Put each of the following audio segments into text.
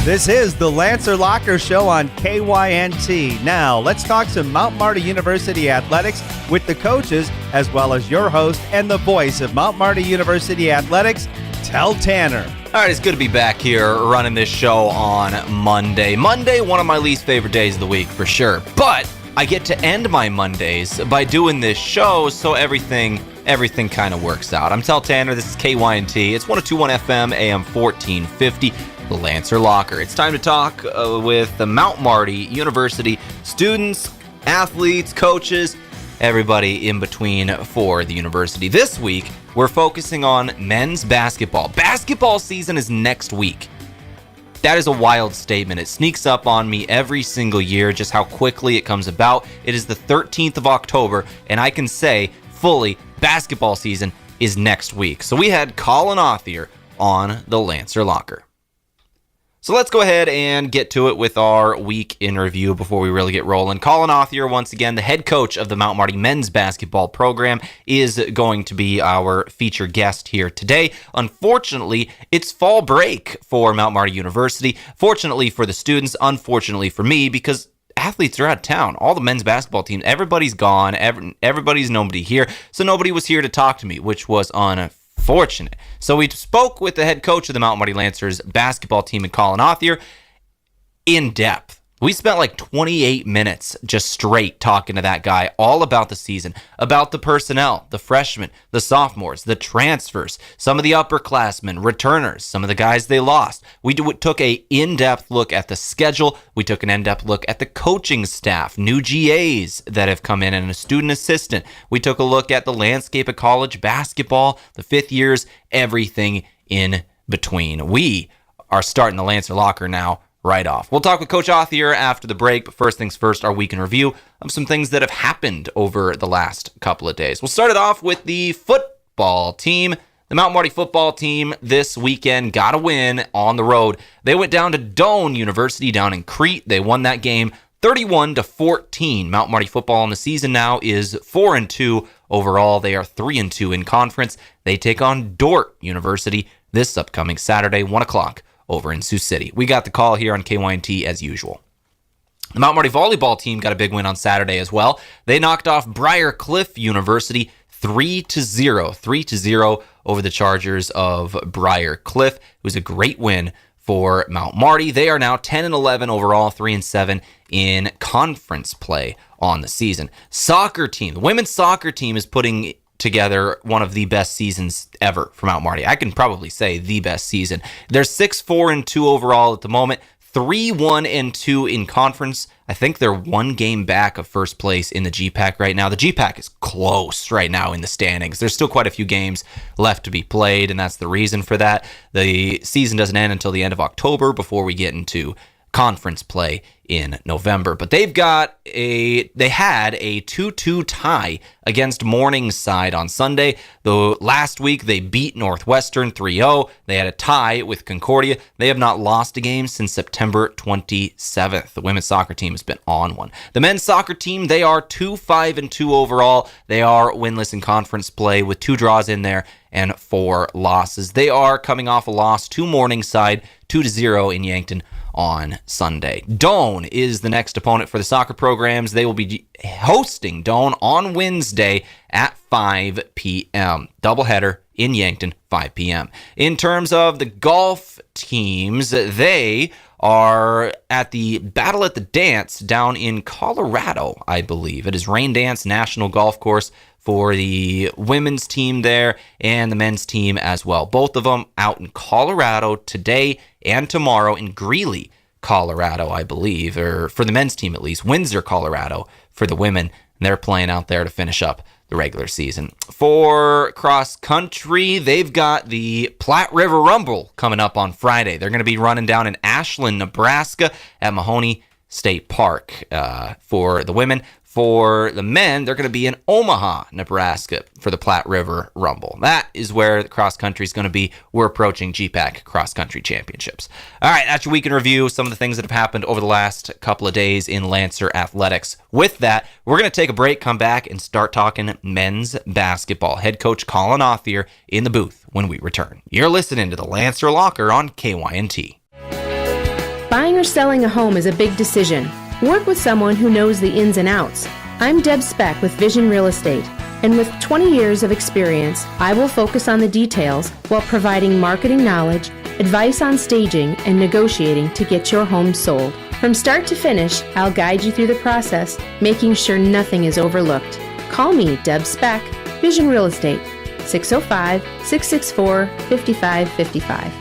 This is the Lancer Locker Show on KYNT. Now, let's talk some Mount Marty University athletics with the coaches, as well as your host and the voice of Mount Marty University athletics, Tell Tanner. All right, it's good to be back here running this show on Monday. Monday, one of my least favorite days of the week, for sure. But I get to end my Mondays by doing this show, so everything kind of works out. I'm Tell Tanner. This is KYNT. It's 102.1 FM, AM 1450. The Lancer Locker. It's time to talk with the Mount Marty University students, athletes, coaches, everybody in between for the university. This week, we're focusing on men's basketball. Basketball season is next week. That is a wild statement. It sneaks up on me every single year, just how quickly it comes about. It is the 13th of October, and I can say fully basketball season is next week. So we had Collin Authier on the Lancer Locker. So let's go ahead and get to it with our week in review before we really get rolling. Collin Authier, once again, the head coach of the Mount Marty men's basketball program, is going to be our featured guest here today. Unfortunately, it's fall break for Mount Marty University. Fortunately for the students, unfortunately for me, because athletes are out of town. All the men's basketball team, everybody's gone. Everybody's nobody here. So nobody was here to talk to me, which was unfortunate. So we spoke with the head coach of the Mount Marty Lancers basketball team, Collin Authier, in depth. We spent like 28 minutes just straight talking to that guy all about the season, about the personnel, the freshmen, the sophomores, the transfers, some of the upperclassmen, returners, some of the guys they lost. We took a in-depth look at the schedule. We took an in-depth look at the coaching staff, new GAs that have come in, and a student assistant. We took a look at the landscape of college basketball, the fifth years, everything in between. We are starting the Lancer Locker now right off. We'll talk with Coach Authier after the break, but first things first, our week in review of some things that have happened over the last couple of days. We'll start it off with the football team. The Mount Marty football team this weekend got a win on the road. They went down to Doane University down in Crete. They won that game 31-14. Mount Marty football in the season now is 4-2 overall. They are 3-2 in conference. They take on Dordt University this upcoming Saturday, 1 o'clock. Over in Sioux City. We got the call here on KYNT as usual. The Mount Marty volleyball team got a big win on Saturday as well. They knocked off Briar Cliff University 3-0 over the Chargers of Briar Cliff. It was a great win for Mount Marty. They are now 10-11 overall, 3-7 in conference play on the season. Soccer team, the women's soccer team is putting together one of the best seasons ever for Mount Marty. I can probably say the best season. They're 6-4-2 overall at the moment, 3-1-2 in conference. I think they're one game back of first place in the GPAC right now. The GPAC is close right now in the standings. There's still quite a few games left to be played, and that's the reason for that. The season doesn't end until the end of October before we get into conference play in November. But they had a 2-2 tie against Morningside on Sunday. Though last week they beat Northwestern 3-0. They had a tie with Concordia. They have not lost a game since September 27th. The women's soccer team has been on one. The men's soccer team, they are 2-5-2 overall. They are winless in conference play with 2 draws in there and 4 losses. They are coming off a loss to Morningside, 2-0 in Yankton on Sunday. Doane is the next opponent for the soccer programs. They will be hosting Doane on Wednesday at 5 p.m. Doubleheader in Yankton, 5 p.m. In terms of the golf teams, they are at the Battle at the Dance down in Colorado, I believe. It is Rain Dance National Golf Course for the women's team there and the men's team as well. Both of them out in Colorado today and tomorrow in Greeley, Colorado, I believe, or for the men's team at least. Windsor, Colorado for the women. And they're playing out there to finish up the regular season. For cross country, they've got the Platte River Rumble coming up on Friday. They're going to be running down in Ashland, Nebraska at Mahoney State Park for the women. For the men, they're going to be in Omaha, Nebraska for the Platte River Rumble. That is where the cross country is going to be. We're approaching GPAC cross country championships. All right, that's your week in review. Some of the things that have happened over the last couple of days in Lancer athletics. With that, we're going to take a break, come back, and start talking men's basketball. Head coach Collin Authier in the booth when we return. You're listening to the Lancer Locker on KYNT. Buying or selling a home is a big decision. Work with someone who knows the ins and outs. I'm Deb Speck with Vision Real Estate, and with 20 years of experience, I will focus on the details while providing marketing knowledge, advice on staging, and negotiating to get your home sold. From start to finish, I'll guide you through the process, making sure nothing is overlooked. Call me, Deb Speck, Vision Real Estate, 605-664-5555.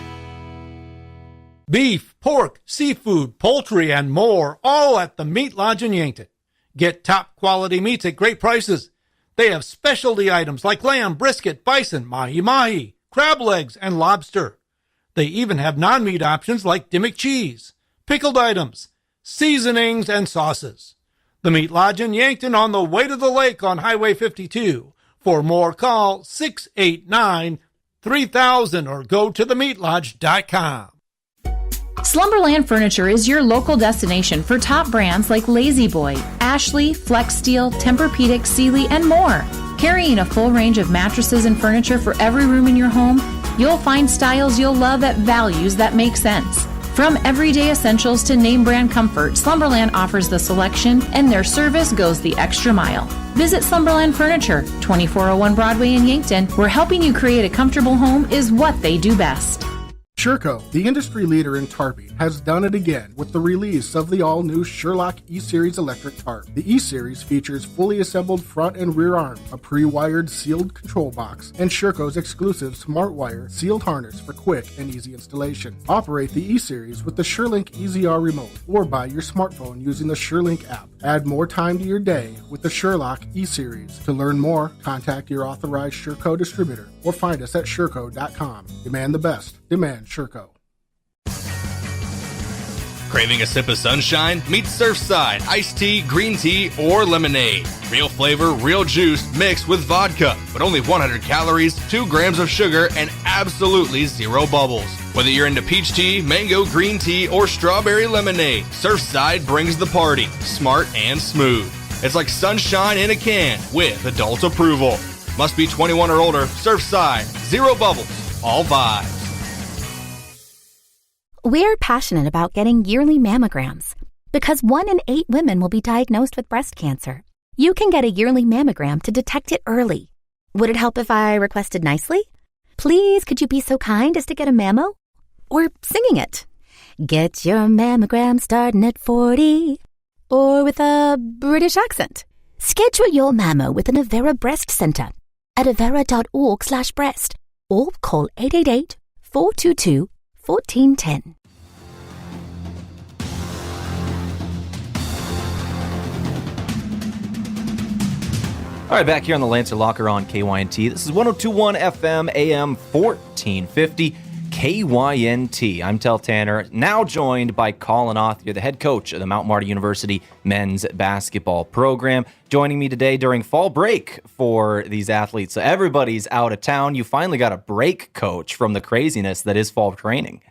Beef, pork, seafood, poultry, and more, all at the Meat Lodge in Yankton. Get top quality meats at great prices. They have specialty items like lamb, brisket, bison, mahi-mahi, crab legs, and lobster. They even have non-meat options like Dimmock cheese, pickled items, seasonings, and sauces. The Meat Lodge in Yankton on the way to the lake on Highway 52. For more, call 689-3000 or go to themeatlodge.com. Slumberland Furniture is your local destination for top brands like Lazy Boy, Ashley, Flex Steel, Tempur-Pedic, Sealy, and more. Carrying a full range of mattresses and furniture for every room in your home, you'll find styles you'll love at values that make sense. From everyday essentials to name brand comfort, Slumberland offers the selection, and their service goes the extra mile. Visit Slumberland Furniture, 2401 Broadway in Yankton, where helping you create a comfortable home is what they do best. Sherco, the industry leader in tarping, has done it again with the release of the all-new Sherlock E-Series electric tarp. The E-Series features fully assembled front and rear arms, a pre-wired sealed control box, and Sherco's exclusive SmartWire sealed harness for quick and easy installation. Operate the E-Series with the SureLink EZR remote or by your smartphone using the SureLink app. Add more time to your day with the Sherlock E-Series. To learn more, contact your authorized Sherco distributor or find us at Sherco.com. Demand the best. Demand Sherco. Craving a sip of sunshine? Meet Surfside, iced tea, green tea, or lemonade. Real flavor, real juice mixed with vodka, but only 100 calories, 2 grams of sugar, and absolutely 0 bubbles. Whether you're into peach tea, mango green tea, or strawberry lemonade, Surfside brings the party, smart and smooth. It's like sunshine in a can with adult approval. Must be 21 or older. Surfside, 0 bubbles, all vibes. We're passionate about getting yearly mammograms because 1 in 8 women will be diagnosed with breast cancer. You can get a yearly mammogram to detect it early. Would it help if I requested nicely? Please, could you be so kind as to get a mammo? Or singing it. Get your mammogram starting at 40. Or with a British accent. Schedule your mammo with an Avera Breast Center at avera.org/breast or call 888-422-1410. All right, back here on the Lancer Locker on KYNT. This is 102.1 FM, AM 1450, KYNT. I'm Tel Tanner, now joined by Collin Authier, the head coach of the Mount Marty University men's basketball program. Joining me today during fall break for these athletes. So everybody's out of town. You finally got a break, coach, from the craziness that is fall training.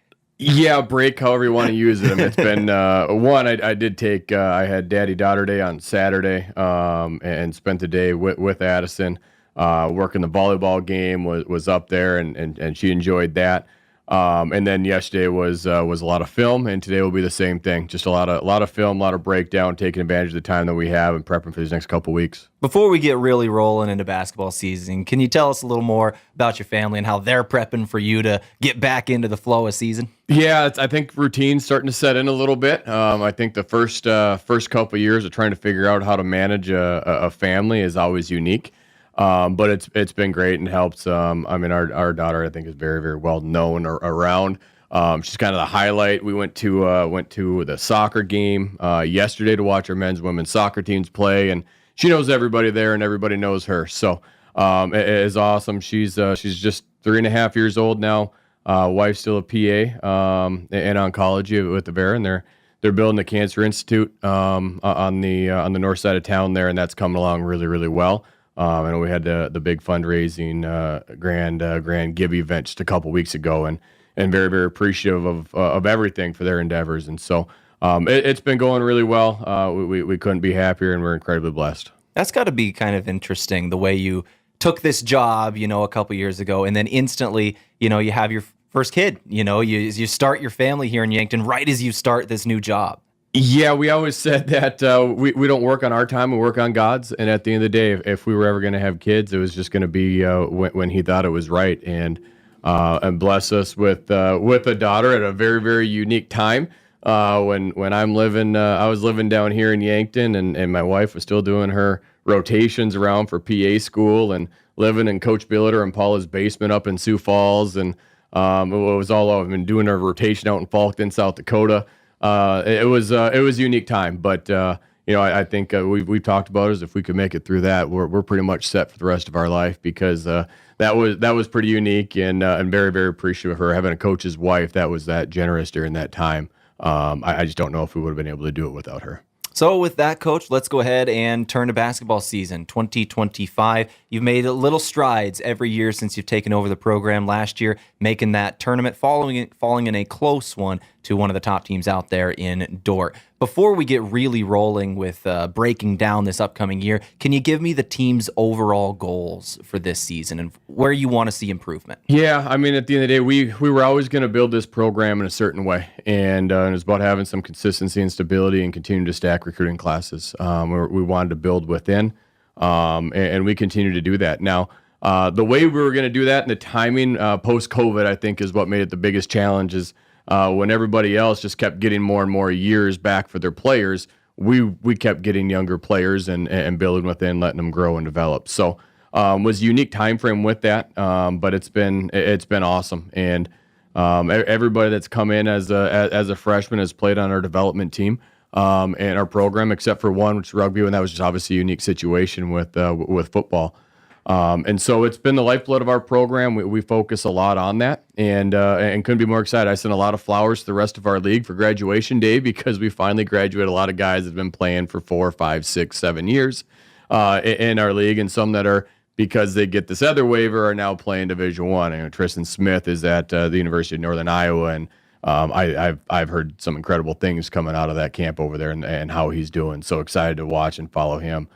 Yeah, break, however you want to use it. It's been I did take I had daddy-daughter day on Saturday and spent the day with Addison working the volleyball game, was up there and she enjoyed that. And then yesterday was a lot of film, and today will be the same thing. Just a lot of film, a lot of breakdown, taking advantage of the time that we have and prepping for these next couple weeks. Before we get really rolling into basketball season, can you tell us a little more about your family and how they're prepping for you to get back into the flow of season? Yeah, I think routine's starting to set in a little bit. I think the first couple of years of trying to figure out how to manage a family is always unique. But it's been great and helps. Our daughter, I think, is very, very well known around. She's kind of the highlight. We went to the soccer game yesterday to watch our men's, women's soccer teams play, and she knows everybody there, and everybody knows her. So it is awesome. She's just 3.5 years old now. Wife's still a PA in oncology with the Vera, and they're building the Cancer Institute on the north side of town there, and that's coming along really, really well. I know we had the big fundraising grand give event just a couple weeks ago, and very, very appreciative of everything for their endeavors. And so it's been going really well. We couldn't be happier, and we're incredibly blessed. That's got to be kind of interesting, the way you took this job, a couple years ago, and then instantly, you have your first kid. You start your family here in Yankton right as you start this new job. Yeah, we always said that we don't work on our time, we work on God's. And at the end of the day, if we were ever going to have kids, it was just going to be when he thought it was right. And bless us with a daughter at a very, very unique time. When I was living down here in Yankton, and my wife was still doing her rotations around for PA school and living in Coach Billiter and Paula's basement up in Sioux Falls. And it was all I've been doing a rotation out in Falkton, South Dakota. It was a unique time, but I think we've talked about it, is if we could make it through that, we're pretty much set for the rest of our life, because that was pretty unique, and very, very appreciative of her having a coach's wife that was that generous during that time. I just don't know if we would have been able to do it without her. So with that, Coach, let's go ahead and turn to basketball season 2025. You've made little strides every year since you've taken over the program. Last year, making that tournament, falling in a close one to one of the top teams out there in Dordt. Before we get really rolling with breaking down this upcoming year, can you give me the team's overall goals for this season and where you want to see improvement? Yeah, I mean, at the end of the day, we were always going to build this program in a certain way, and it was about having some consistency and stability and continuing to stack recruiting classes. We wanted to build within, and we continue to do that. Now, the way we were going to do that and the timing post-COVID, I think, is what made it the biggest challenge. Is when everybody else just kept getting more and more years back for their players, we kept getting younger players and building within, letting them grow and develop. So was a unique time frame with that, but it's been awesome. And everybody that's come in as a freshman has played on our development team and our program, except for one, which is rugby, and that was just obviously a unique situation with football. And so it's been the lifeblood of our program. We focus a lot on that, and couldn't be more excited. I sent a lot of flowers to the rest of our league for graduation day, because we finally graduated a lot of guys that have been playing for 4, 5, 6, 7 years in our league, and some that are, because they get this other waiver, are now playing Division I. Tristan Smith is at the University of Northern Iowa, and I've heard some incredible things coming out of that camp over there, and how he's doing. So excited to watch and follow him.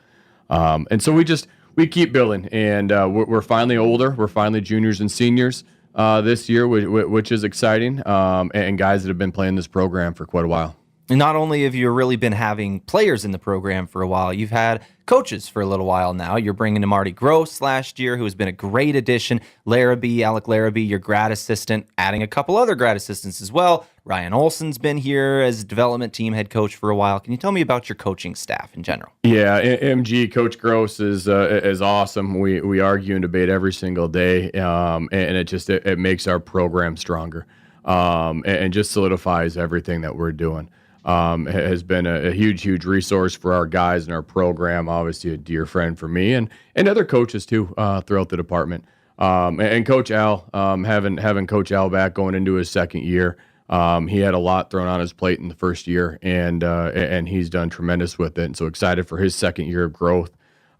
And so we keep building, and we're finally older. We're finally juniors and seniors this year, which is exciting, and guys that have been playing this program for quite a while. And not only have you really been having players in the program for a while, you've had coaches for a little while now. You're bringing in Marty Gross last year, who has been a great addition. Alec Larrabee, your grad assistant, adding a couple other grad assistants as well. Ryan Olson's been here as development team head coach for a while. Can you tell me about your coaching staff in general? Yeah, MG, Coach Gross is awesome. We argue and debate every single day, and it makes our program stronger, and just solidifies everything that we're doing. Has been a huge resource for our guys in our program. Obviously, a dear friend for me and other coaches too throughout the department. And Coach Al, having Coach Al back going into his second year, he had a lot thrown on his plate in the first year, and he's done tremendous with it. And so excited for his second year of growth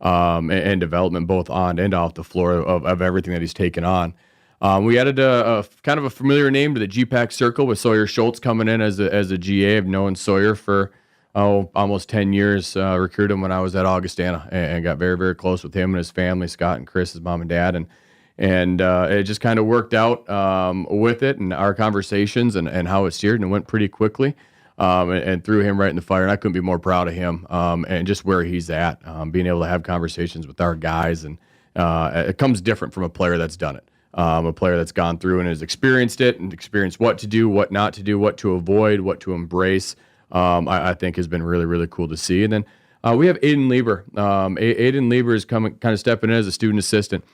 and development, both on and off the floor of everything that he's taken on. We added a kind of a familiar name to the GPAC circle with Sawyer Schultz coming in as a GA. I've known Sawyer for almost 10 years. Recruited him when I was at Augustana, and got very, very close with him and his family, Scott and Chris, his mom and dad, and it just kind of worked out with it and our conversations and how it steered, and it went pretty quickly, and threw him right in the fire. And I couldn't be more proud of him and just where he's at, being able to have conversations with our guys, and it comes different from a player that's done it. A player that's gone through and has experienced it and experienced what to do, what not to do, what to avoid, what to embrace, I think has been really, really cool to see. And then we have Aiden Lieber. Aiden Lieber is kind of stepping in as a student assistant.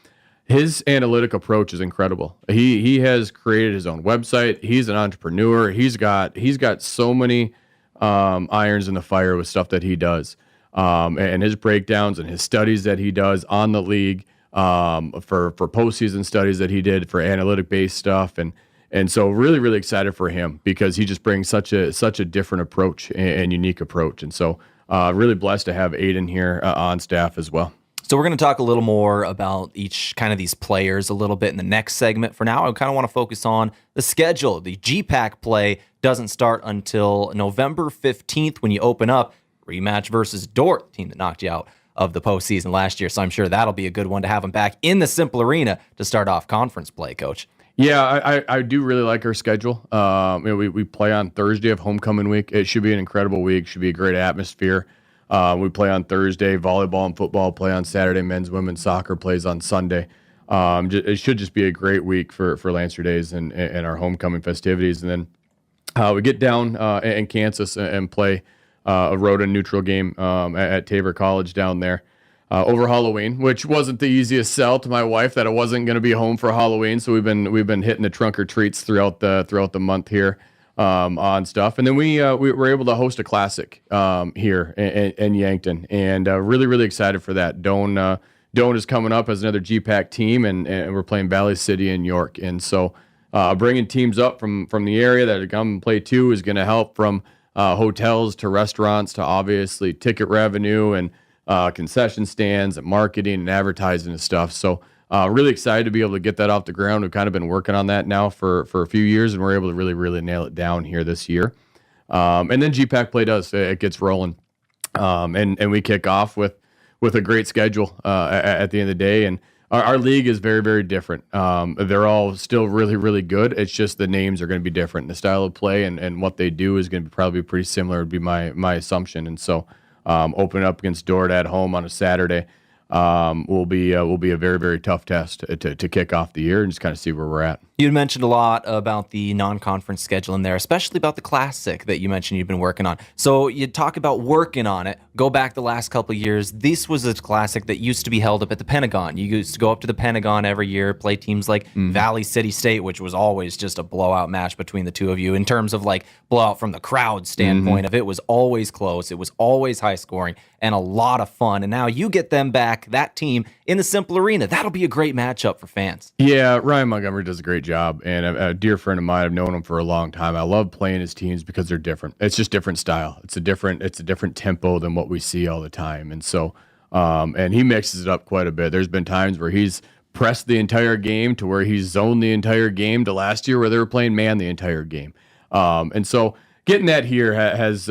His analytic approach is incredible. He has created his own website. He's an entrepreneur. He's got so many irons in the fire with stuff that he does, and his breakdowns and his studies that he does on the league. For postseason studies that he did for analytic-based stuff, and so really, really excited for him, because he just brings such a different approach and unique approach, and so really blessed to have Aiden here on staff as well. So we're going to talk a little more about each kind of these players a little bit in the next segment. For now, I kind of want to focus on the schedule. The GPAC play doesn't start until November 15th when you open up rematch versus Dordt, the team that knocked you out of the postseason last year. So I'm sure that'll be a good one to have them back in the Simple Arena to start off conference play, Coach. Yeah, I do really like our schedule. We play on Thursday of homecoming week. It should be an incredible week. Should be a great atmosphere. We play on Thursday. Volleyball and football play on Saturday. Men's, women's soccer plays on Sunday. It should just be a great week for Lancer Days and our homecoming festivities. And then we get down in Kansas and play a road and neutral game at Tabor College down there. Over Halloween, which wasn't the easiest sell to my wife that I wasn't going to be home for Halloween. So we've been hitting the trunk or treats throughout the month here on stuff, and then we were able to host a classic here in Yankton, and really excited for that. Doan is coming up as another GPAC team, and we're playing Valley City in York, and so bringing teams up from the area that come and play too is going to help from hotels to restaurants to obviously ticket revenue and concession stands and marketing and advertising and stuff. So really excited to be able to get that off the ground. We've kind of been working on that now for a few years, and we're able to really nail it down here this year. And then GPAC play it gets rolling. And we kick off with a great schedule at the end of the day. And our league is very different. They're all still really good. It's just the names are going to be different. The style of play and what they do is going to be probably pretty similar, would be my assumption. And so opening up against Dordt at home on a Saturday will be a very tough test to kick off the year and just kind of see where we're at. You mentioned a lot about the non-conference schedule in there, especially about the Classic that you mentioned you've been working on. So you talk about working on it. Go back the last couple of years. This was a Classic that used to be held up at the Pentagon. You used to go up to the Pentagon every year, play teams like Valley City State, which was always just a blowout match between the two of you in terms of like blowout from the crowd standpoint of it was always close. It was always high scoring and a lot of fun. And now you get them back, that team, in the Simple Arena. That'll be a great matchup for fans. Yeah, Ryan Montgomery does a great job, and a dear friend of mine. I've known him for a long time. I love playing his teams because they're different. It's just different style. It's a different tempo than what we see all the time, and so and he mixes it up quite a bit. There's been times where he's pressed the entire game to where he's zoned the entire game to last year where they were playing man the entire game, and so getting that here has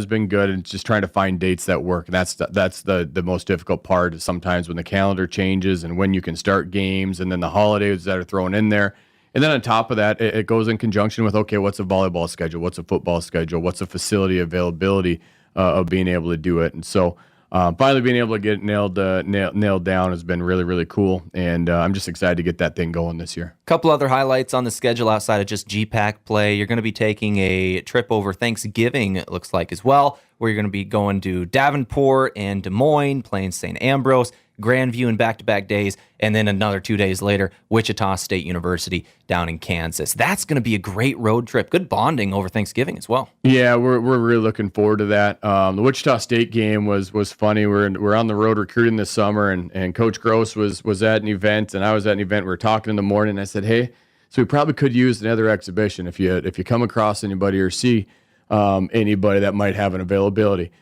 been good, and just trying to find dates that work. And that's the most difficult part is sometimes when the calendar changes and when you can start games, and then the holidays that are thrown in there. And then on top of that, it goes in conjunction with, okay, what's a volleyball schedule? What's a football schedule? What's a facility availability of being able to do it? And so finally being able to get it nailed down has been really cool. And I'm just excited to get that thing going this year. Couple other highlights on the schedule outside of just GPAC play. You're going to be taking a trip over Thanksgiving, it looks like, as well, where you're going to be going to Davenport and Des Moines, playing St. Ambrose, Grandview in back-to-back days, and then another 2 days later, Wichita State University down in Kansas. That's going to be a great road trip. Good bonding over Thanksgiving as well. Yeah, we're really looking forward to that. The Wichita State game was funny. We're on the road recruiting this summer, and Coach Gross was at an event, and I was at an event. We were talking in the morning, and I said, hey, so we probably could use another exhibition if you come across anybody or see anybody that might have an availability.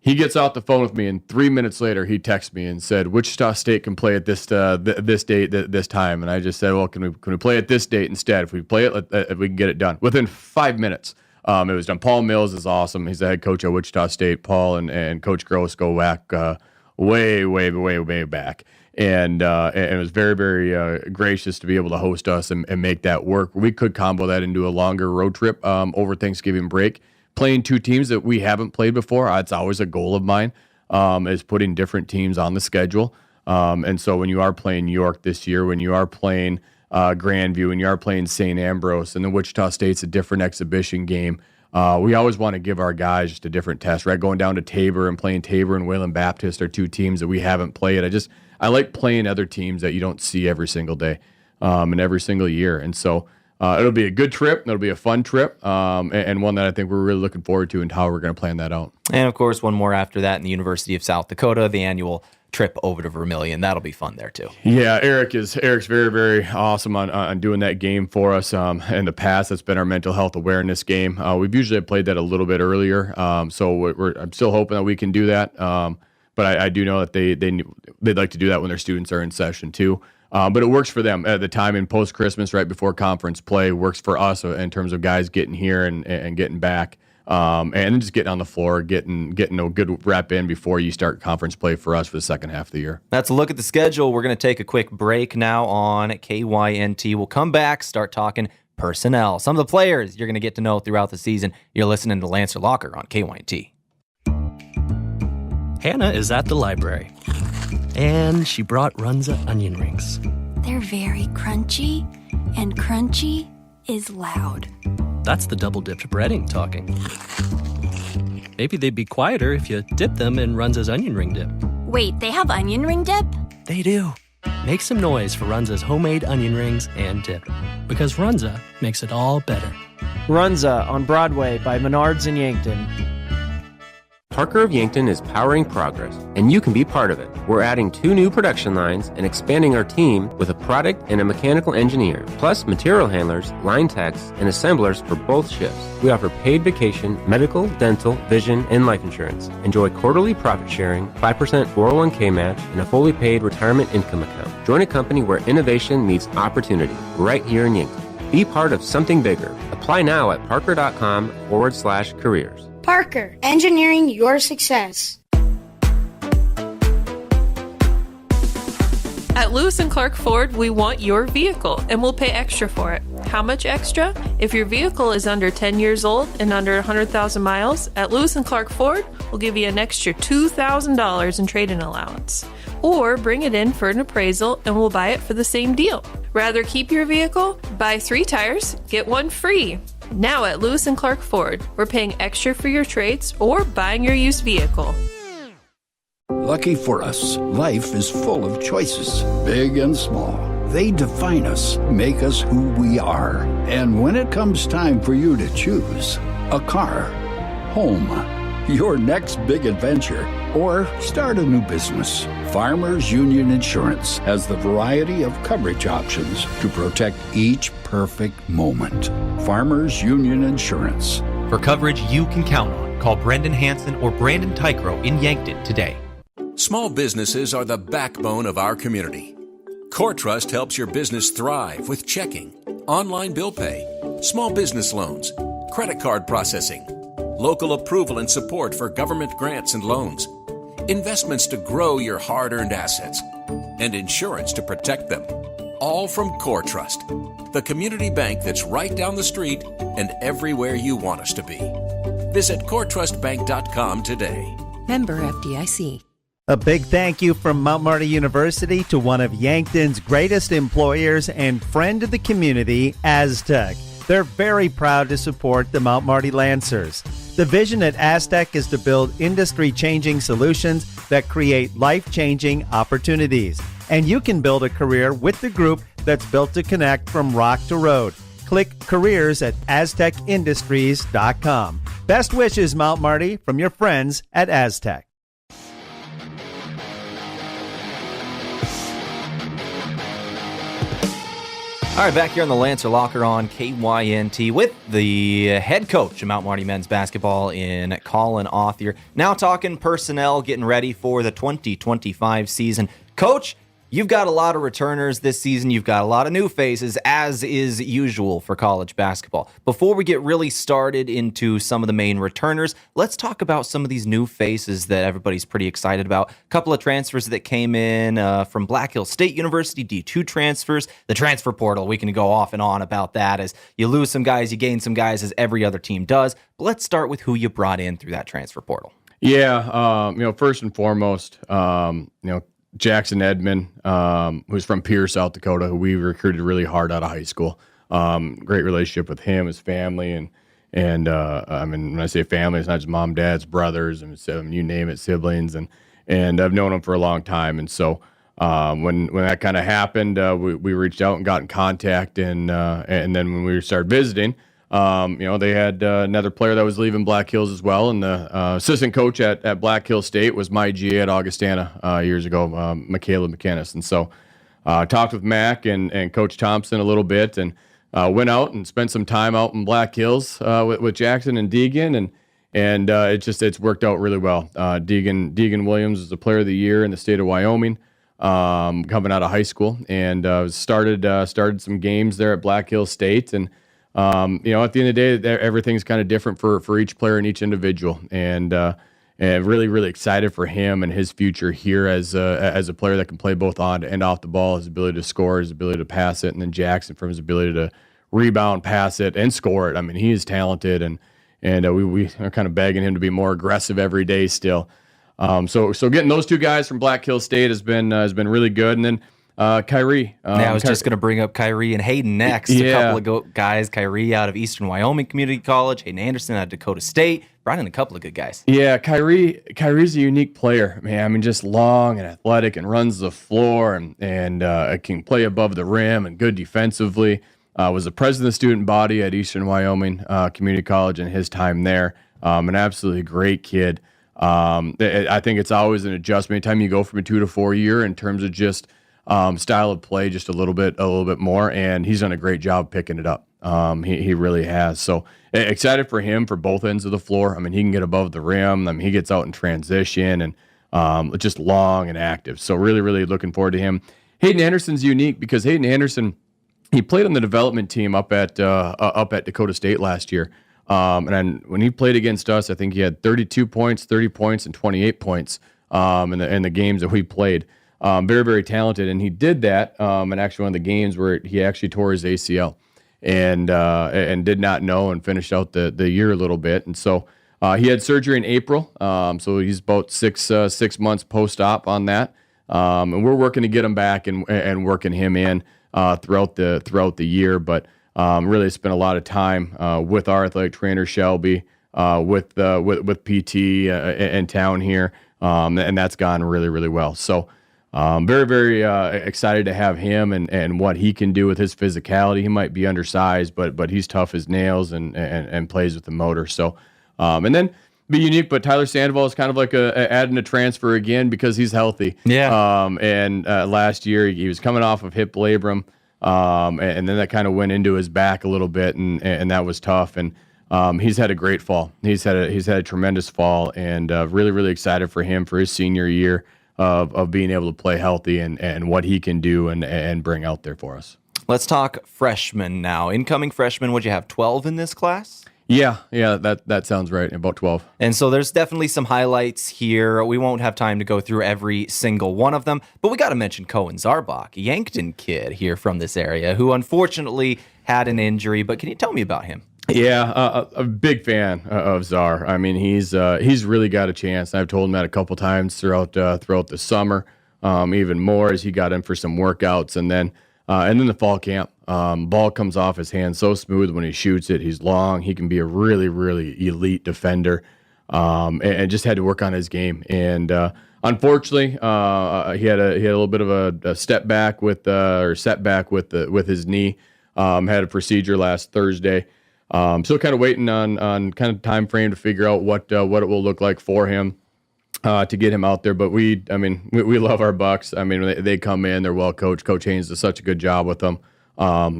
He gets off the phone with me, and 3 minutes later, he texts me and said, Wichita State can play at this date, this time. And I just said, well, can we play at this date instead? If we play it, we can get it done. Within 5 minutes, it was done. Paul Mills is awesome. He's the head coach at Wichita State. Paul and Coach Gross go back way back. And it was very gracious to be able to host us and make that work. We could combo that into a longer road trip over Thanksgiving break. Playing two teams that we haven't played before, it's always a goal of mine, is putting different teams on the schedule. And so when you are playing York this year, when you are playing Grandview, and you are playing St. Ambrose, and then Wichita State's a different exhibition game, we always want to give our guys just a different test, right? Going down to Tabor and playing Tabor and Wayland Baptist are two teams that we haven't played. I like playing other teams that you don't see every single day and every single year. And so it'll be a good trip. It'll be a fun trip, and one that I think we're really looking forward to and how we're going to plan that out. And, of course, one more after that in the University of South Dakota, the annual trip over to Vermilion. That'll be fun there, too. Yeah, Eric's very awesome on doing that game for us. In the past, that's been our mental health awareness game. We've usually played that a little bit earlier, so I'm still hoping that we can do that. But I do know that they'd like to do that when their students are in session, too. But it works for them at the time in post-Christmas, right before conference play. Works for us in terms of guys getting here and getting back and then just getting on the floor, getting a good rep in before you start conference play for us for the second half of the year. That's a look at the schedule. We're going to take a quick break now on KYNT. We'll come back, start talking personnel. Some of the players you're going to get to know throughout the season. You're listening to Lancer Locker on KYNT. Hannah is at the library, and she brought Runza onion rings. They're very crunchy, and crunchy is loud. That's the double-dipped breading talking. Maybe they'd be quieter if you dip them in Runza's onion ring dip. Wait, they have onion ring dip? They do. Make some noise for Runza's homemade onion rings and dip, because Runza makes it all better. Runza on Broadway by Menards in Yankton. Parker of Yankton is powering progress, and you can be part of it. We're adding 2 new production lines and expanding our team with a product and a mechanical engineer, plus material handlers, line techs, and assemblers for both shifts. We offer paid vacation, medical, dental, vision, and life insurance. Enjoy quarterly profit sharing, 5% 401k match, and a fully paid retirement income account. Join a company where innovation meets opportunity, right here in Yankton. Be part of something bigger. Apply now at parker.com/careers. Parker, engineering your success. At Lewis & Clark Ford, we want your vehicle, and we'll pay extra for it. How much extra? If your vehicle is under 10 years old and under 100,000 miles, at Lewis & Clark Ford, we'll give you an extra $2,000 in trade-in allowance. Or bring it in for an appraisal, and we'll buy it for the same deal. Rather keep your vehicle? Buy 3 tires, get 1 free. Now at Lewis & Clark Ford, we're paying extra for your trades or buying your used vehicle. Lucky for us, life is full of choices, big and small. They define us, make us who we are. And when it comes time for you to choose a car, home, your next big adventure, or start a new business, Farmers Union Insurance has the variety of coverage options to protect each perfect moment. Farmers Union Insurance. For coverage you can count on, call Brendan Hansen or Brandon Tycro in Yankton today. Small businesses are the backbone of our community. CoreTrust helps your business thrive with checking, online bill pay, small business loans, credit card processing, local approval and support for government grants and loans, investments to grow your hard-earned assets, and insurance to protect them. All from CoreTrust, the community bank that's right down the street and everywhere you want us to be. Visit CoreTrustBank.com today. Member FDIC. A big thank you from Mount Marty University to one of Yankton's greatest employers and friend of the community, Aztec. They're very proud to support the Mount Marty Lancers. The vision at Aztec is to build industry-changing solutions that create life-changing opportunities. And you can build a career with the group that's built to connect from rock to road. Click careers at aztecindustries.com. Best wishes, Mount Marty, from your friends at Aztec. All right, back here on the Lancer Locker on KYNT with the head coach of Mount Marty men's basketball in Collin Authier. Now talking personnel, getting ready for the 2025 season. Coach, you've got a lot of returners this season. You've got a lot of new faces, as is usual for college basketball. Before we get really started into some of the main returners, let's talk about some of these new faces that everybody's pretty excited about. A couple of transfers that came in from Black Hills State University, D2 transfers. The transfer portal, we can go off and on about that as you lose some guys, you gain some guys, as every other team does. But let's start with who you brought in through that transfer portal. Yeah, first and foremost, Jackson Edmond, who's from Pierce, South Dakota, who we recruited really hard out of high school. Great relationship with him, his family, and I mean, when I say family, it's not just mom, dad's brothers, and you name it, siblings, and I've known him for a long time. And so when that kind of happened, we reached out and got in contact, and then when we started visiting, they had another player that was leaving Black Hills as well, and the assistant coach at Black Hills State was my GA at Augustana years ago, Michaela McInnes. And so talked with Mac and Coach Thompson a little bit, and went out and spent some time out in Black Hills with Jackson and Deegan, and it's worked out really well. Deegan Williams is the player of the year in the state of Wyoming, coming out of high school, and started some games there at Black Hills State, and at the end of the day, everything's kind of different for each player and each individual. And really, really excited for him and his future here as a player that can play both on and off the ball, his ability to score, his ability to pass it, and then Jackson from his ability to rebound, pass it, and score it. I mean, he is talented, and we are kind of begging him to be more aggressive every day still. So getting those two guys from Black Hills State has been really good. And then Kyrie. I was just going to bring up Kyrie and Hayden next. A couple of guys. Kyrie out of Eastern Wyoming Community College. Hayden Anderson out of Dakota State. Brought in a couple of good guys. Yeah, Kyrie's a unique player, man. I mean, just long and athletic and runs the floor and can play above the rim and good defensively. Was the president of the student body at Eastern Wyoming Community College in his time there. An absolutely great kid. I think it's always an adjustment. Anytime you go from a 2 to 4 year in terms of just style of play, just a little bit more, and he's done a great job picking it up. He really has. So excited for him for both ends of the floor. I mean, he can get above the rim. I mean, he gets out in transition and just long and active. So really, really looking forward to him. Hayden Anderson's unique because Hayden Anderson, he played on the development team up at Dakota State last year. And when he played against us, I think he had 32 points, 30 points, and 28 points in the games that we played. Very, very talented. And he did that in actually one of the games where he actually tore his ACL and did not know and finished out the year a little bit. And so he had surgery in April. So he's about 6 months post-op on that. And we're working to get him back and working him in throughout the year. But really spent a lot of time with our athletic trainer Shelby, with PT in town here, and that's gone really, really well. So very, very excited to have him and what he can do with his physicality. He might be undersized, but he's tough as nails and plays with the motor. So and then be unique, but Tyler Sandoval is kind of like adding a transfer again because he's healthy. Yeah. And last year he was coming off of hip labrum. And then that kind of went into his back a little bit, and that was tough. And he's had a great fall. He's had a tremendous fall, and really, really excited for him for his senior year of being able to play healthy and what he can do and bring out there for us. Let's talk freshmen now. Incoming freshmen, would you have 12 in this class? Yeah, that sounds right, about 12. And so there's definitely some highlights here. We won't have time to go through every single one of them, but we got to mention Cohen Zarbach, a Yankton kid here from this area who unfortunately had an injury, but can you tell me about him? Yeah, a big fan of Czar. I mean, he's really got a chance. I've told him that a couple times throughout the summer, even more as he got in for some workouts, and then the fall camp. Ball comes off his hand so smooth when he shoots it. He's long. He can be a really, really elite defender, and just had to work on his game. And unfortunately, he had a little bit of a setback with his knee. Had a procedure last Thursday. Still kind of waiting on kind of time frame to figure out what it will look like for him to get him out there. But we love our Bucks. I mean, they come in, they're well coached. Coach Haynes does such a good job with them.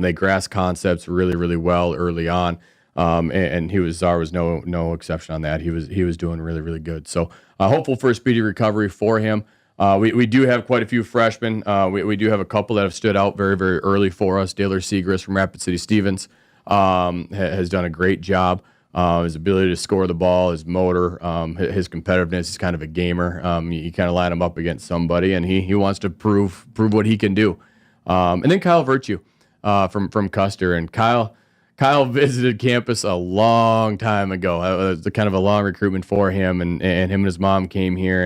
They grasp concepts really, really well early on. And Czar was no exception on that. He was doing really, really good. So hopeful for a speedy recovery for him. We do have quite a few freshmen. We do have a couple that have stood out very, very early for us. Dayler Segrist from Rapid City Stevens has done a great job. His ability to score the ball, his motor, his competitiveness. He's kind of a gamer. You kind of line him up against somebody, and he wants to prove what he can do. And then Kyle Virtue from Custer, and Kyle visited campus a long time ago. It was kind of a long recruitment for him, and him and his mom came here,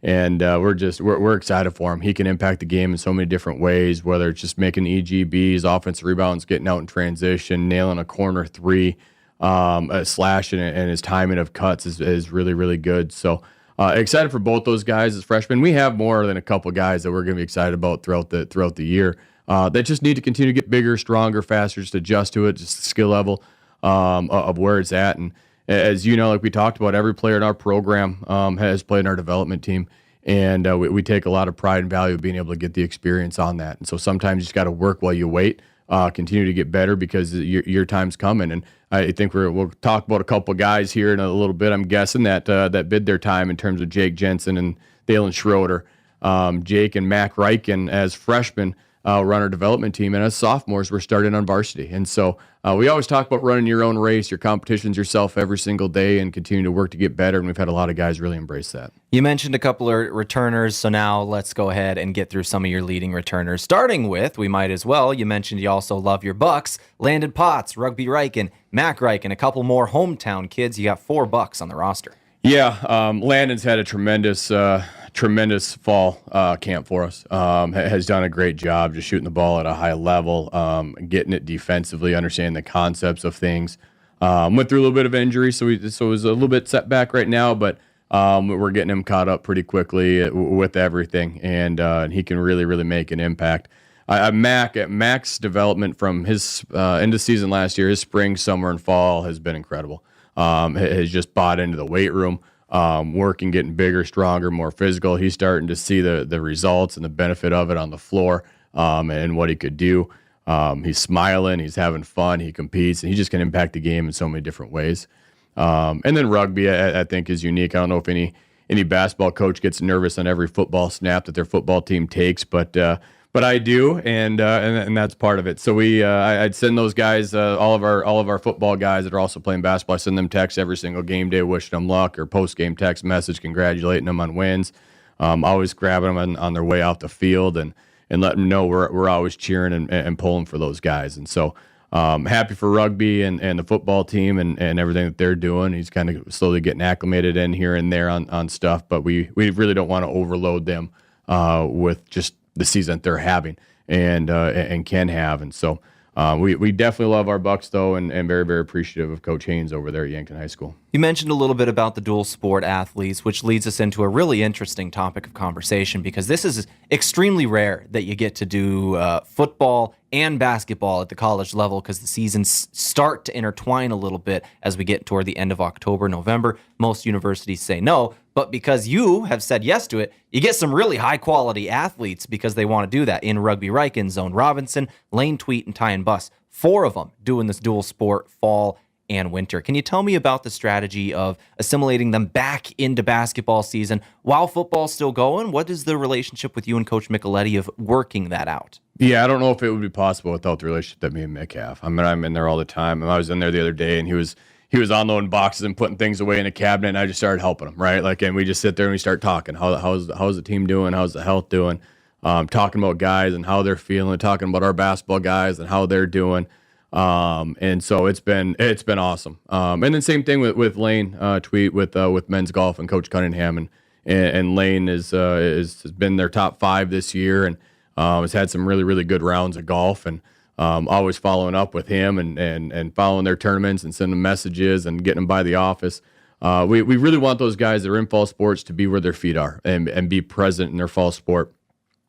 and we're excited for him. He can impact the game in so many different ways, whether it's just making EGBs, offensive rebounds, getting out in transition, nailing a corner three, slashing it, and his timing of cuts is really, really good. So excited for both those guys as freshmen. We have more than a couple guys that we're going to be excited about throughout the year. That just need to continue to get bigger, stronger, faster, just adjust to it, just the skill level of where it's at. And as you know, like we talked about, every player in our program has played in our development team, and we take a lot of pride and value of being able to get the experience on that. And so sometimes you just got to work while you wait, continue to get better because your time's coming. And I think we'll talk about a couple guys here in a little bit. I'm guessing that bid their time in terms of Jake Jensen and Dalen Schroeder. Jake and Mac Reichen as freshmen run our development team. And as sophomores, we're starting on varsity. And so we always talk about running your own race, your competition's yourself every single day, and continue to work to get better. And we've had a lot of guys really embrace that. You mentioned a couple of returners, so now let's go ahead and get through some of your leading returners. Starting with, we might as well, you mentioned you also love your Bucks, Landon Potts, Rugby Riken, Mac Riken, a couple more hometown kids. You got 4 Bucks on the roster. Yeah, Landon's had a tremendous fall camp for us. Has done a great job just shooting the ball at a high level, getting it defensively, understanding the concepts of things. Went through a little bit of injury, so it was a little bit set back right now, but we're getting him caught up pretty quickly with everything, and he can really, really make an impact. Mac's development from his end of season last year, his spring, summer, and fall has been incredible. Has just bought into the weight room, working, getting bigger, stronger, more physical. He's starting to see the results and the benefit of it on the floor, and what he could do. He's smiling, he's having fun, he competes, and he just can impact the game in so many different ways. And then rugby, I think, is unique. I don't know if any basketball coach gets nervous on every football snap that their football team takes, but I do, and that's part of it. So I'd send those guys, all of our football guys that are also playing basketball. I send them texts every single game day, wishing them luck, or post game text message congratulating them on wins. Always grabbing them on their way off the field and letting them know we're always cheering and pulling for those guys. And so happy for rugby and the football team and everything that they're doing. He's kind of slowly getting acclimated in here and there on stuff, but we really don't want to overload them with just the season they're having and can have. And so we definitely love our Bucks, though, and very, very appreciative of Coach Haynes over there at Yankton High School. You mentioned a little bit about the dual sport athletes, which leads us into a really interesting topic of conversation, because this is extremely rare that you get to do football and basketball at the college level, because the seasons start to intertwine a little bit as we get toward the end of October, November. Most universities say no, but because you have said yes to it, you get some really high-quality athletes because they want to do that. In Rugby Riken, Zone Robinson, Lane Tweet, and Ty and Bus, 4 of them doing this dual sport fall and winter. Can you tell me about the strategy of assimilating them back into basketball season while football's still going? What is the relationship with you and Coach Micheletti of working that out? Yeah, I don't know if it would be possible without the relationship that me and Mick have. I mean, I'm in there all the time. And I was in there the other day, and he was unloading boxes and putting things away in a cabinet, and I just started helping him, right? And we just sit there and we start talking. How's the team doing? How's the health doing? Talking about guys and how they're feeling, talking about our basketball guys and how they're doing. And so it's been awesome. And then same thing with Lane Tweet with men's golf and Coach Cunningham, and Lane has been their top 5 this year, and has had some really, really good rounds of golf, and always following up with him and following their tournaments and sending messages and getting them by the office. We really want those guys that are in fall sports to be where their feet are and be present in their fall sport.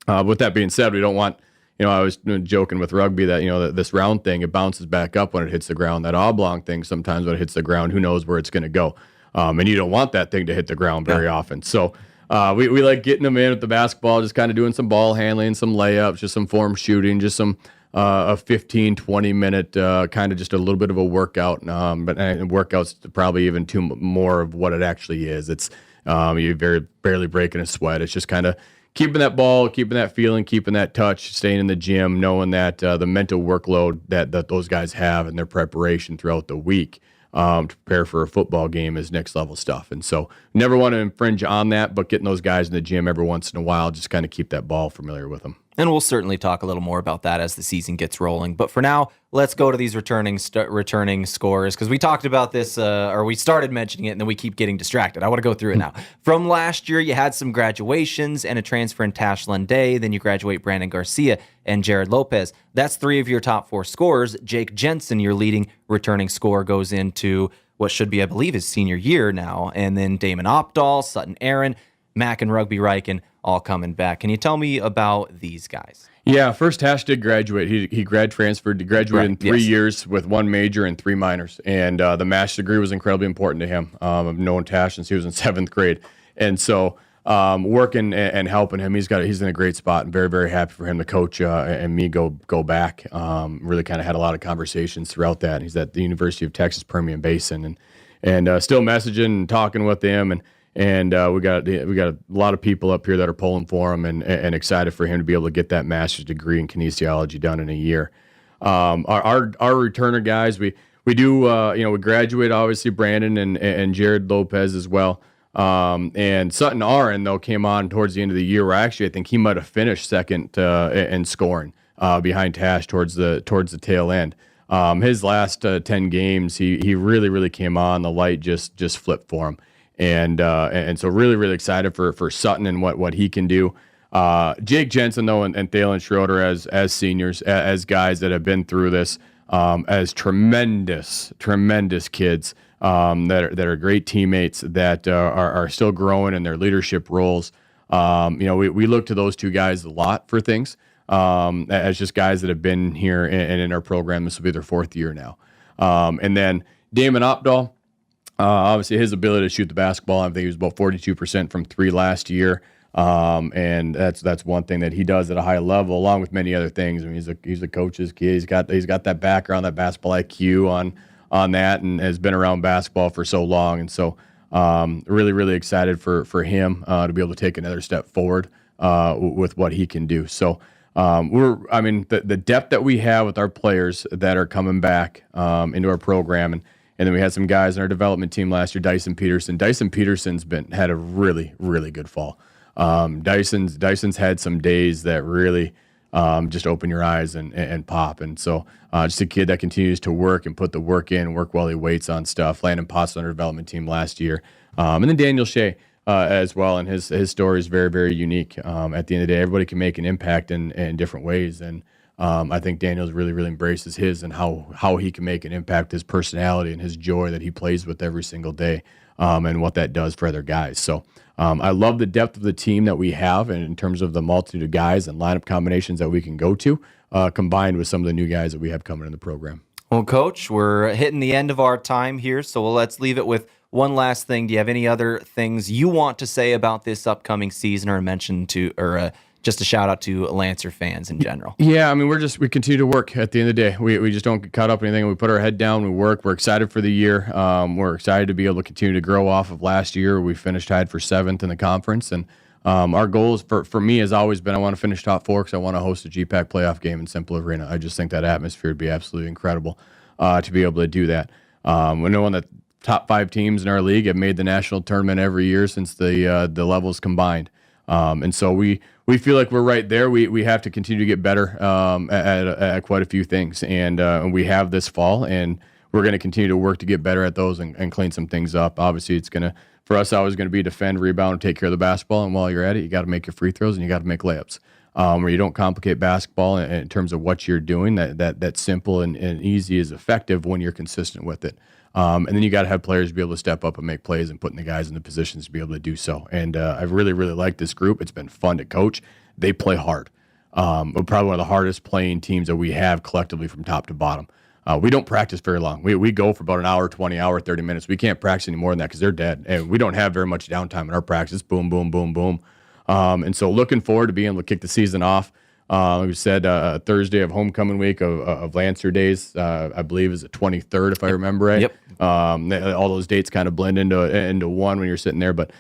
With that being said, we don't want, I was joking with rugby that, this round thing, it bounces back up when it hits the ground. That oblong thing, sometimes when it hits the ground, who knows where it's going to go. And you don't want that thing to hit the ground very often. So we like getting them in with the basketball, just kind of doing some ball handling, some layups, just some form shooting, just some a 15, 20-minute kind of just a little bit of a workout. But workout's probably even too more of what it actually is. It's you're barely breaking a sweat. It's just kind of keeping that ball, keeping that feeling, keeping that touch, staying in the gym, knowing that the mental workload that those guys have and their preparation throughout the week to prepare for a football game is next level stuff. And so never want to infringe on that, but getting those guys in the gym every once in a while, just kind of keep that ball familiar with them. And we'll certainly talk a little more about that as the season gets rolling. But for now, let's go to these returning scores, because we talked about this, or we started mentioning it, and then we keep getting distracted. I want to go through it now. From last year, you had some graduations and a transfer in Tash Lunday. Then you graduate Brandon Garcia and Jared Lopez. That's 3 of your top 4 scorers. Jake Jensen, your leading returning scorer, goes into what should be, I believe, his senior year now. And then Damon Opdahl, Sutton Aaron, Mac and Rugby Riken, all coming back. Can you tell me about these guys? Yeah, first Tash did graduate. He graduated in 3 years with 1 major and 3 minors. And the master's degree was incredibly important to him. I've known Tash since he was in 7th grade. And so working and helping him, he's in a great spot, and very, very happy for him to coach and me go back. Really kind of had a lot of conversations throughout that. He's at the University of Texas Permian Basin and still messaging and talking with him And we got a lot of people up here that are pulling for him and excited for him to be able to get that master's degree in kinesiology done in a year. Our returner guys, we do we graduate obviously Brandon and Jared Lopez as well. And Sutton Aaron though came on towards the end of the year where actually I think he might have finished second in scoring behind Tash towards the tail end. His last 10 games he really came on. The light just flipped for him. And so really excited for Sutton and what he can do. Jake Jensen though and Thalen Schroeder as seniors, as guys that have been through this, as tremendous kids that are great teammates that are still growing in their leadership roles. We look to those two guys a lot for things as just guys that have been here and in our program. This will be their fourth year now. And then Damon Opdahl. Obviously, his ability to shoot the basketball, I think he was about 42% from three last year, and that's one thing that he does at a high level, along with many other things. I mean, he's a coach's kid. He's got that background, that basketball IQ on that, and has been around basketball for so long. And so, really excited for him to be able to take another step forward with what he can do. So. The depth that we have with our players that are coming back into our program, and then we had some guys in our development team last year, Dyson Peterson. Dyson Peterson's had a really good fall. Dyson's had some days that really just open your eyes and pop. And so just a kid that continues to work and put the work in, work while he waits on stuff. Landon Potts on our development team last year. And then Daniel Shea as well, and his story is very unique. At the end of the day, everybody can make an impact in different ways, and I think Daniel's really embraces his and how he can make an impact, his personality and his joy that he plays with every single day, and what that does for other guys. So I love the depth of the team that we have, and in terms of the multitude of guys and lineup combinations that we can go to, combined with some of the new guys that we have coming in the program. Well, Coach, we're hitting the end of our time here, so let's leave it with one last thing. Do you have any other things you want to say about this upcoming season, or just a shout out to Lancer fans in general? Yeah, I mean, we continue to work at the end of the day. We just don't get caught up in anything. We put our head down, we work. We're excited for the year. We're excited to be able to continue to grow off of last year. We finished tied for 7th in the conference, and our goal is for me has always been I want to finish top 4 because I want to host a GPAC playoff game in Simple Arena. I just think that atmosphere would be absolutely incredible to be able to do that. We know that top 5 teams in our league have made the national tournament every year since the levels combined. And so we feel like we're right there. We have to continue to get better at quite a few things, and we have this fall, and we're going to continue to work to get better at those and clean some things up. Obviously, it's for us always going to be defend, rebound, and take care of the basketball. And while you're at it, you got to make your free throws and you got to make layups. Where you don't complicate basketball in terms of what you're doing. That simple and easy is effective when you're consistent with it. And then you got to have players be able to step up and make plays and putting the guys in the positions to be able to do so. And I really like this group. It's been fun to coach. They play hard. We're probably one of the hardest playing teams that we have collectively from top to bottom. We don't practice very long. We go for about an hour, 20 hour, 30 minutes. We can't practice any more than that because they're dead. And we don't have very much downtime in our practice. Boom, boom, boom, boom. And so looking forward to being able to kick the season off. Like we said, Thursday of homecoming week of Lancer days, I believe is the 23rd, if I remember right. Yep. All those dates kind of blend into one when you're sitting there. But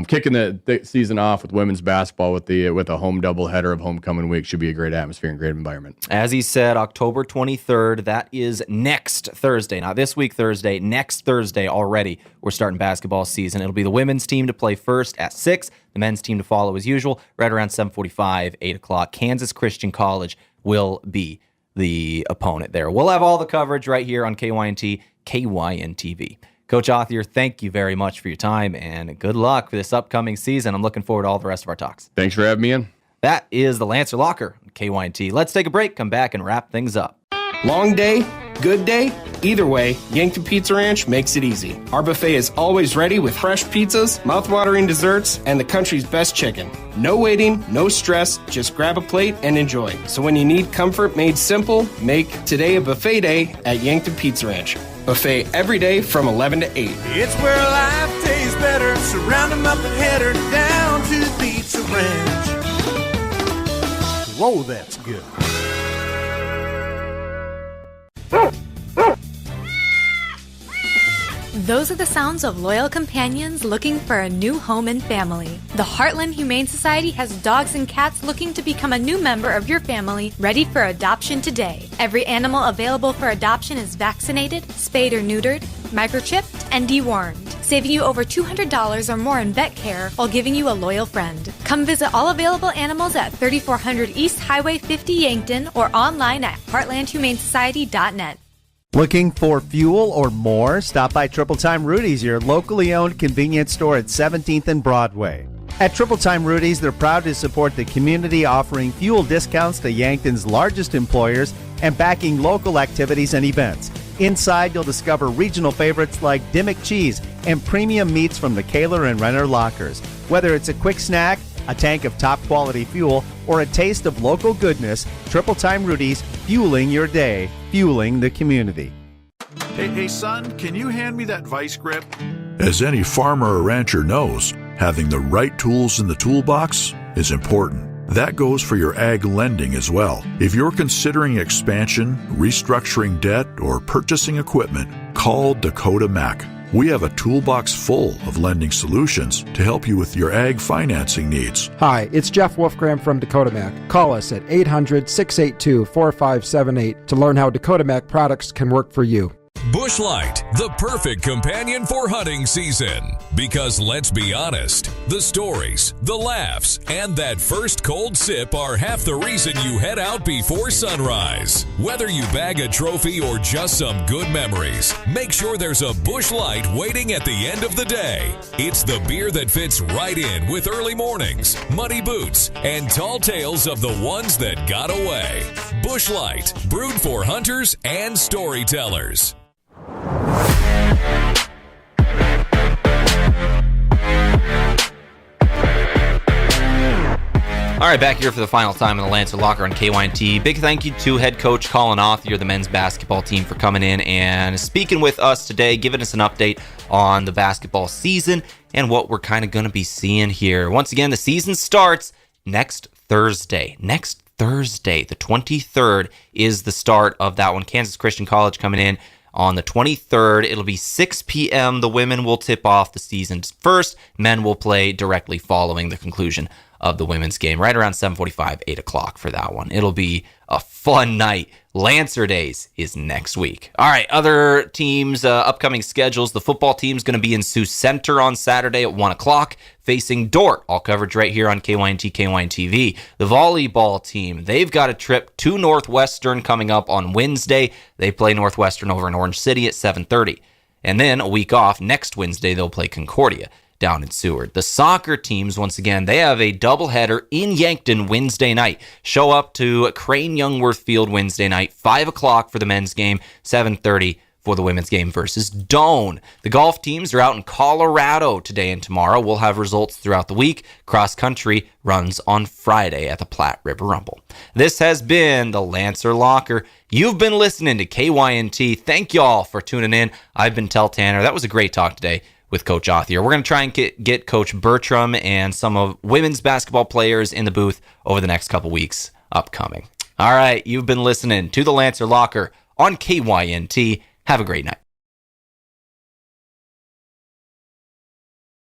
kicking the season off with women's basketball with a home doubleheader of homecoming week should be a great atmosphere and great environment. As he said, October 23rd, that is next Thursday. Not this week Thursday, next Thursday already. We're starting basketball season. It'll be the women's team to play first at 6, the men's team to follow as usual, right around 7:45, 8 o'clock. Kansas Christian College will be the opponent there. We'll have all the coverage right here on KYNT, KYNTV. Coach Authier, thank you very much for your time, and good luck for this upcoming season. I'm looking forward to all the rest of our talks. Thanks for having me in. That is the Lancer Locker, KYNT. Let's take a break, come back, and wrap things up. Long day, good day, either way, Yankton Pizza Ranch makes it easy. Our buffet is always ready with fresh pizzas, mouth-watering desserts, and the country's best chicken. No waiting, no stress, just grab a plate and enjoy. So when you need comfort made simple, make today a buffet day at Yankton Pizza Ranch. Buffet every day from 11 to 8. It's where life tastes better. Surround them up and head her down to the Pizza Ranch. Whoa, that's good. Those are the sounds of loyal companions looking for a new home and family. The Heartland Humane Society has dogs and cats looking to become a new member of your family, ready for adoption today. Every animal available for adoption is vaccinated, spayed or neutered, microchipped, and dewormed, saving you over $200 or more in vet care while giving you a loyal friend. Come visit all available animals at 3400 East Highway 50 Yankton or online at heartlandhumanesociety.net. Looking for fuel or more? Stop by Triple Time Rudy's, your locally owned convenience store at 17th and Broadway. At Triple Time Rudy's, they're proud to support the community, offering fuel discounts to Yankton's largest employers and backing local activities and events. Inside, you'll discover regional favorites like Dimmick Cheese and premium meats from the Kaler and Renner lockers. Whether it's a quick snack, a tank of top-quality fuel, or a taste of local goodness, Triple Time Rudy's, fueling your day, fueling the community. Hey, son, can you hand me that vice grip? As any farmer or rancher knows, having the right tools in the toolbox is important. That goes for your ag lending as well. If you're considering expansion, restructuring debt, or purchasing equipment, call Dakota Mac. We have a toolbox full of lending solutions to help you with your ag financing needs. Hi, it's Jeff Wolfgram from Dakota Mac. Call us at 800-682-4578 to learn how Dakota Mac products can work for you. Busch Light, the perfect companion for hunting season. Because let's be honest, the stories, the laughs, and that first cold sip are half the reason you head out before sunrise. Whether you bag a trophy or just some good memories, make sure there's a Busch Light waiting at the end of the day. It's the beer that fits right in with early mornings, muddy boots, and tall tales of the ones that got away. Busch Light, brewed for hunters and storytellers. All right, back here for the final time in the Lancer Locker on KYNT. Big thank you to head coach Collin Authier, the men's basketball team, for coming in and speaking with us today, giving us an update on the basketball season and what we're kind of going to be seeing here. Once again, the season starts next Thursday. Next Thursday, the 23rd, is the start of that one. Kansas Christian College coming in on the 23rd. It'll be 6 p.m. The women will tip off the season first. Men will play directly following the conclusion of the women's game, right around 7:45, 8 o'clock for that one. It'll be a fun night. Lancer Days is next week. All right, other teams, upcoming schedules. The football team's going to be in Sioux Center on Saturday at 1 o'clock, facing Dordt. All coverage right here on KYNT, KYNTV. The volleyball team, they've got a trip to Northwestern coming up on Wednesday. They play Northwestern over in Orange City at 7:30. And then a week off, next Wednesday, they'll play Concordia down in Seward. The soccer teams, once again, they have a doubleheader in Yankton Wednesday night. Show up to Crane Youngworth Field Wednesday night, 5 o'clock for the men's game, 7:30 for the women's game versus Doane. The golf teams are out in Colorado today and tomorrow. We'll have results throughout the week. Cross country runs on Friday at the Platte River Rumble. This has been the Lancer Locker. You've been listening to KYNT. Thank y'all for tuning in. I've been Tel Tanner. That was a great talk today with Coach Authier. We're going to try and get Coach Bertram and some of women's basketball players in the booth over the next couple weeks upcoming. All right, you've been listening to the Lancer Locker on KYNT. Have a great night.